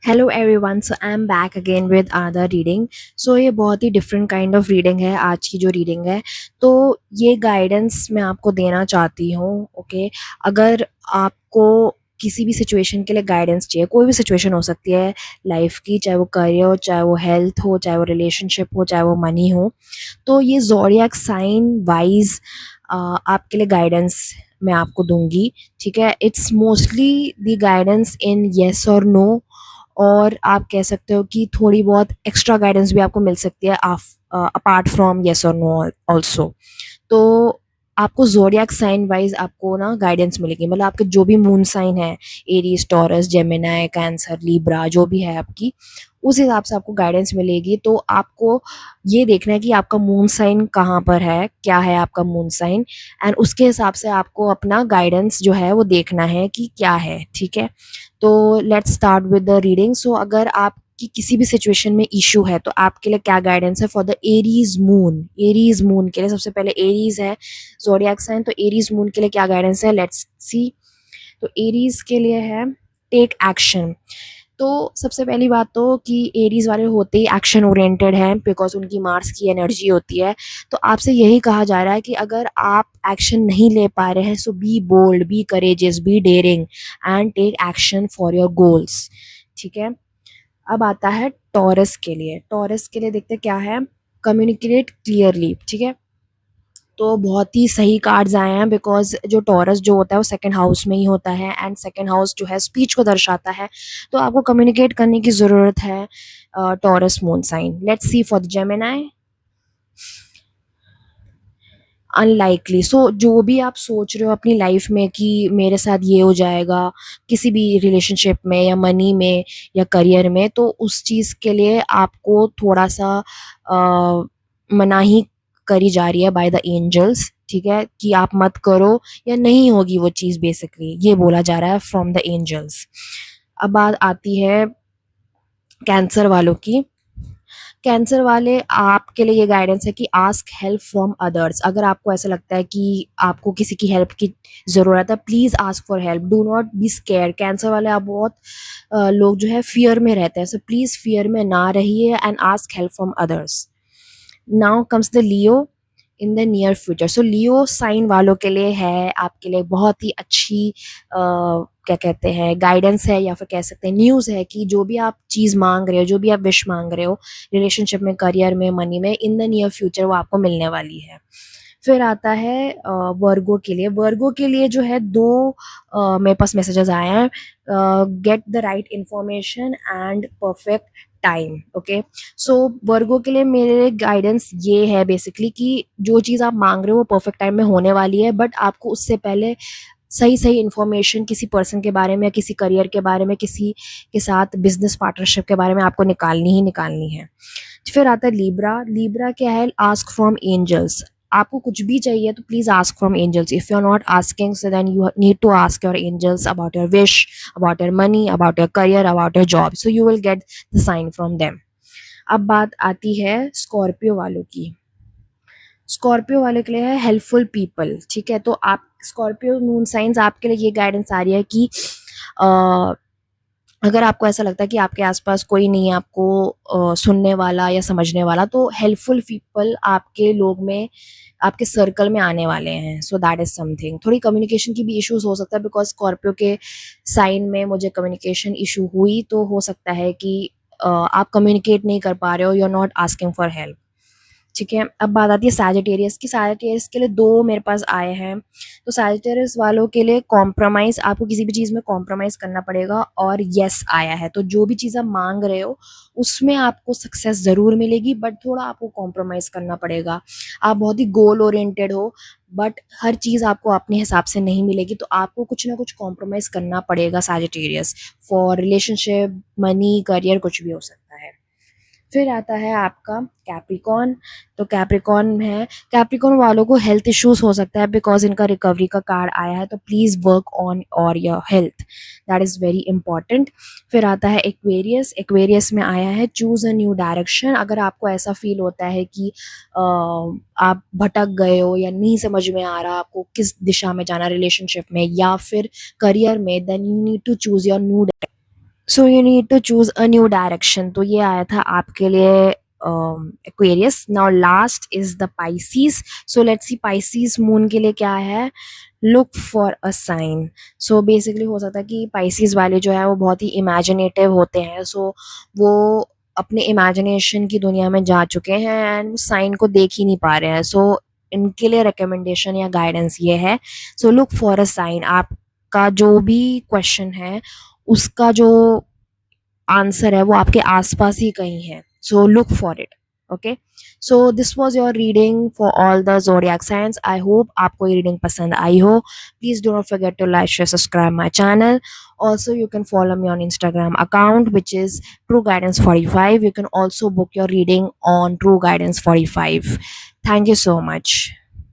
Hello everyone, so I am back again with another reading. So ये बहुत ही different kind of reading है आज की जो रीडिंग है। तो ये गाइडेंस मैं आपको देना चाहती हूँ। ओके, अगर आपको किसी भी सिचुएशन के लिए गाइडेंस चाहिए, कोई भी सिचुएशन हो सकती है लाइफ की, चाहे वो करियर हो, चाहे वो हेल्थ हो, चाहे वो रिलेशनशिप हो, चाहे वो मनी हो, तो ये ज़ोडिएक साइन वाइज आपके लिए गाइडेंस मैं आपको दूंगी। ठीक है, it's mostly the guidance in yes और नो, और आप कह सकते हो कि थोड़ी बहुत एक्स्ट्रा गाइडेंस भी आपको मिल सकती है अपार्ट फ्रॉम येस और नो ऑल्सो। तो आपको ज़ोडिएक साइन वाइज आपको ना गाइडेंस मिलेगी, मतलब आपके जो भी मून साइन है, Aries, taurus, Gemini, cancer, Libra, जो भी है आपकी, उस हिसाब से आपको गाइडेंस मिलेगी। तो आपको ये देखना है कि आपका मून साइन कहाँ पर है, क्या है आपका मून साइन, एंड उसके हिसाब से आपको अपना गाइडेंस जो है वो देखना है कि क्या है। ठीक है, तो let's start with the reading. So अगर आपकी किसी भी सिचुएशन में इशू है तो आपके लिए क्या गाइडेंस है for the Aries moon. Aries moon के लिए सबसे पहले, एरीज है ज़ोडिएक साइन, तो एरीज मून के लिए क्या गाइडेंस है, लेट्स सी। तो एरीज के लिए है टेक एक्शन। तो सबसे पहली बात तो कि एरीज वाले होते ही एक्शन ओरिएंटेड हैं, बिकॉज उनकी मार्स की एनर्जी होती है। तो आपसे यही कहा जा रहा है कि अगर आप एक्शन नहीं ले पा रहे हैं, so be bold, be courageous, be daring and take action for your goals. ठीक है, अब आता है टॉरस के लिए। टॉरस के लिए देखते क्या है, कम्युनिकेट क्लियरली। ठीक है, तो बहुत ही सही कार्ड्स आए हैं, बिकॉज जो टॉरस जो होता है वो सेकंड हाउस में ही होता है, एंड सेकंड हाउस जो है स्पीच को दर्शाता है। तो आपको कम्युनिकेट करने की ज़रूरत है Taurus moon sign. Let's see for the Gemini. Unlikely, so जो भी आप सोच रहे हो अपनी लाइफ में कि मेरे साथ ये हो जाएगा, किसी भी रिलेशनशिप में या मनी में या करियर में, तो उस चीज़ के लिए आपको थोड़ा सा मनाही करी जा रही है बाय द एंजल्स। ठीक है, कि आप मत करो या नहीं होगी वो चीज़, बेसिकली ये बोला जा रहा है फ्रॉम द एंजल्स। अब बात आती है कैंसर वालों की। कैंसर वाले, आपके लिए ये गाइडेंस है कि आस्क हेल्प फ्रॉम अदर्स। अगर आपको ऐसा लगता है कि आपको किसी की हेल्प की ज़रूरत है, please ask for help, do not be square. Cancer वाले आप बहुत लोग जो है फियर में रहते हैं, सो प्लीज़ फियर में ना रहिए and ask help from others. Now comes the Leo in the near future. So Leo sign वालों के लिए है, आपके लिए बहुत ही अच्छी क्या कहते हैं, गाइडेंस है, या फिर कह सकते हैं न्यूज़ है कि जो भी आप चीज़ मांग रहे हो, जो भी आप विश मांग रहे हो रिलेशनशिप में, करियर में, मनी में, इन द नियर फ्यूचर वो आपको मिलने वाली है। फिर आता है वर्गो के लिए। वर्गो के लिए जो है दो मेरे पास मैसेजेस आए हैं, get the right information and perfect time. Okay, so Virgo के लिए मेरे गाइडेंस ये है बेसिकली कि जो चीज़ आप मांग रहे हो वो परफेक्ट टाइम में होने वाली है, बट आपको उससे पहले सही सही इन्फॉर्मेशन किसी पर्सन के बारे में, या किसी करियर के बारे में, किसी के साथ बिजनेस पार्टनरशिप के बारे में आपको निकालनी ही निकालनी है। फिर आता है लीब्रा। लीब्रा क्या है, आस्क फ्रॉम एंजल्स। आपको कुछ भी चाहिए तो please ask from angels. If you are not asking, so then you need to ask your angels about your wish, about your money, about your career, about your job, so you will get the sign from them. अब बात आती है Scorpio वालों की। Scorpio वाले के लिए है हेल्पफुल पीपल। ठीक है, तो आप स्कॉर्पियो मून साइंस, आपके लिए ये गाइडेंस आ रही है कि अ, अगर आपको ऐसा लगता है कि आपके आसपास कोई नहीं है आपको सुनने वाला या समझने वाला, तो हेल्पफुल पीपल आपके लोग में, आपके सर्कल में आने वाले हैं। So that is something. थोड़ी कम्युनिकेशन की भी इश्यूज हो सकता है, बिकॉज स्कॉर्पियो के साइन में मुझे कम्युनिकेशन इशू हुई, तो हो सकता है कि आप कम्युनिकेट नहीं कर पा रहे हो, you are not asking for help. ठीक है, अब बात आती है सैजिटेरियस की। सैजिटेरियस के लिए दो मेरे पास आए हैं। तो सैजिटेरियस वालों के लिए कॉम्प्रोमाइज, आपको किसी भी चीज़ में कॉम्प्रोमाइज करना पड़ेगा, और यस आया है। तो जो भी चीज़ आप मांग रहे हो उसमें आपको सक्सेस ज़रूर मिलेगी, बट थोड़ा आपको कॉम्प्रोमाइज करना पड़ेगा। आप बहुत ही गोल ओरिएंटेड हो, बट हर चीज़ आपको अपने हिसाब से नहीं मिलेगी, तो आपको कुछ ना कुछ कॉम्प्रोमाइज करना पड़ेगा Sagittarius, for relationship, money, career, कुछ भी हो सकता है। फिर आता है आपका कैप्रिकॉन। तो कैप्रिकॉन है, कैप्रिकॉन वालों को हेल्थ इश्यूज हो सकता है, बिकॉज इनका रिकवरी का कार्ड आया है, तो प्लीज वर्क ऑन और your health, that is very important. फिर आता है एक्वेरियस। एक्वेरियस में आया है चूज अ न्यू डायरेक्शन। अगर आपको ऐसा फील होता है कि आप भटक गए हो या नहीं समझ में आ रहा आपको किस दिशा में जाना रिलेशनशिप में या फिर करियर में, then you need to choose your new. So you need to choose a new direction. तो ये आया था आपके लिए Aquarius. Now last is the Pisces. So let's see Pisces moon के लिए क्या है। Look for a sign. So basically हो सकता है कि पाइसीज वाले जो है वो बहुत ही इमेजिनेटिव होते हैं। सो वो अपने इमेजिनेशन की दुनिया में जा चुके हैं एंड साइन को देख ही नहीं पा रहे हैं। सो इनके लिए रिकमेंडेशन या गाइडेंस ये है। So look for a sign. आपका जो भी क्वेश्चन है उसका जो आंसर है वो आपके आसपास ही कहीं है। So look for it. Okay, so this was your reading for all the zodiac signs. I hope आपको ये रीडिंग पसंद आई हो। Please do not forget to like share subscribe my channel. Also, you can follow me on Instagram account, which is True Guidance 45. You can also book your reading on True Guidance 45. Thank you so much.